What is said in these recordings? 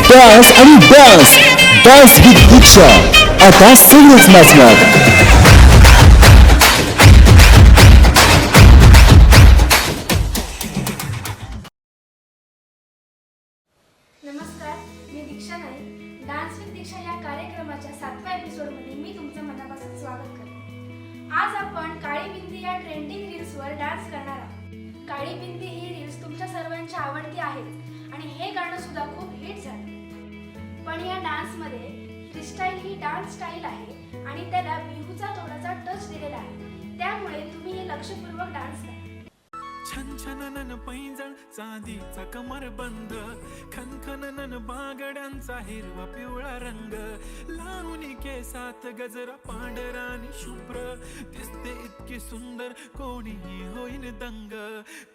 Dance आणि dance dance with दीक्षा आता सगळेच नाचणार. नमस्कार, मी दीक्षा नाईक. डान्स विथ दीक्षा या कार्यक्रमाच्या 7व्या एपिसोडमध्ये मी तुमचं मनापासून स्वागत करते. आज आपण काळी बिंदी या ट्रेंडिंग रील्सवर डान्स करणार आहोत. काळी बिंदी ही रील्स तुमच्या सर्वांची आवडती आहेत आणि हे गाणं सुद्धा खूप हिट झालं. पण या डान्समध्ये फ्रीस्टाईल ही डान्स स्टाईल आहे आणि त्याला बिहूचा थोडासा टच दिलेला आहे. त्यामुळे तुम्ही हे लक्षपूर्वक डान्स करा. छन छननन पैंजण चांदीचा कमरबंद, खनखननन बागड्यांचा हिरवा पिवळा रंग, लावणी केसात गजरा पांढरा आणि शुभ्र, दिसते इतकी सुंदर कोणीही होईन दंग.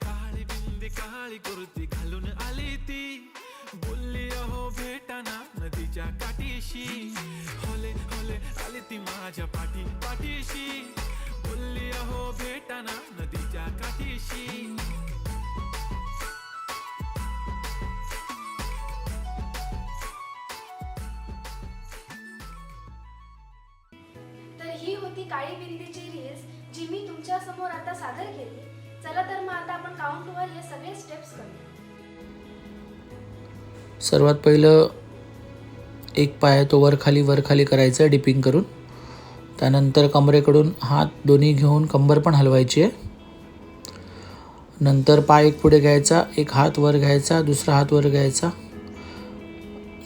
काळी बिंदी काळी कुर्ती घालून आली ती, बोलली अहो भेटाना नदीच्या काठीशी, होले होले आली ती माझ्या पाठी पाठीशी, बोलली अहो भेटाना नदीच्या काठीशी. तर ही होती काळी बिंदीची रील्स जी मी तुमच्या समोर आता सादर केली. चला तर मग आता आपण काउंटवर हे सगळे स्टेप्स करूया. सर्वात पहिलं एक पाय तो वर खाली करायचा डिपिंग करून. त्यानंतर कमरेकडून हात दोन्ही घेऊन कंबर पण हलवायची आहे. नंतर पाय एक पुढे घ्यायचा, एक हात वर घ्यायचा, दुसरा हात वर घ्यायचा.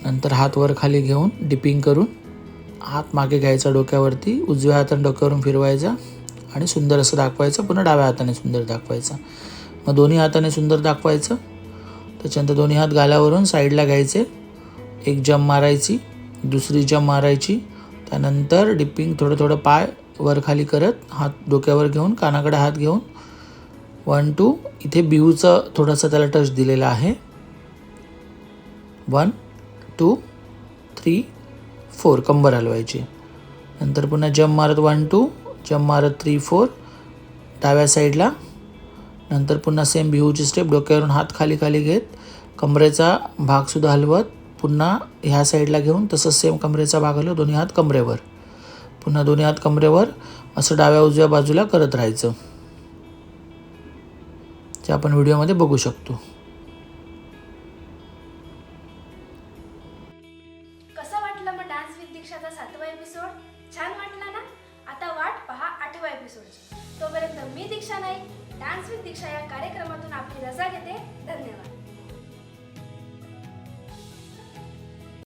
नंतर हात वर खाली घेऊन डिपिंग करून हात मागे घ्यायचा डोक्यावरती, उजव्या हाताने डोक्यावरून फिरवायचा आणि सुंदर असं दाखवायचं. पुन्हा डाव्या हाताने सुंदर दाखवायचं. मग दोन्ही हाताने सुंदर दाखवायचं. त्याच्यानंतर दोन्ही हात गालावरून साईडला घ्यायचे, एक जंप मारायची, दुसरी जंप मारायची. त्यानंतर डिपिंग थोडं पाय वर खाली करत हात डोक्यावर घेऊन कानाकडे हात घेऊन 1 2 इथे बिहूचं थोडासा त्याला टच दिलेला आहे. 1 2 3 4 कंबर हलवायची. नंतर पुन्हा जंप मारत 1 2 जंप मारत 3 4 डाव्या साईडला. नंतर पुन्हा सेम बिहूची स्टेप, डोक्यावरून हात खाली घेत कमरेचा भागसुद्धा हलवत पुन्हा ह्या साईडला घेऊन तसंच सेम कमरेचा भाग हलवत दोन्ही हात कमरेवर, पुन्हा दोन्ही हात कमरेवर असं डाव्या उजव्या बाजूला करत राहायचं. जे आपण व्हिडिओमध्ये बघू शकतो. कसं वाटलं मग डान्स विथ दीक्षाचा 7वा एपिसोड? छान वाटला ना? आता वाट पहा 8व्या एपिसोडची. तोपर्यंत मी दीक्षा नाईक डान्स विथ दीक्षा या कार्यक्रमातून आपली रजा घेते.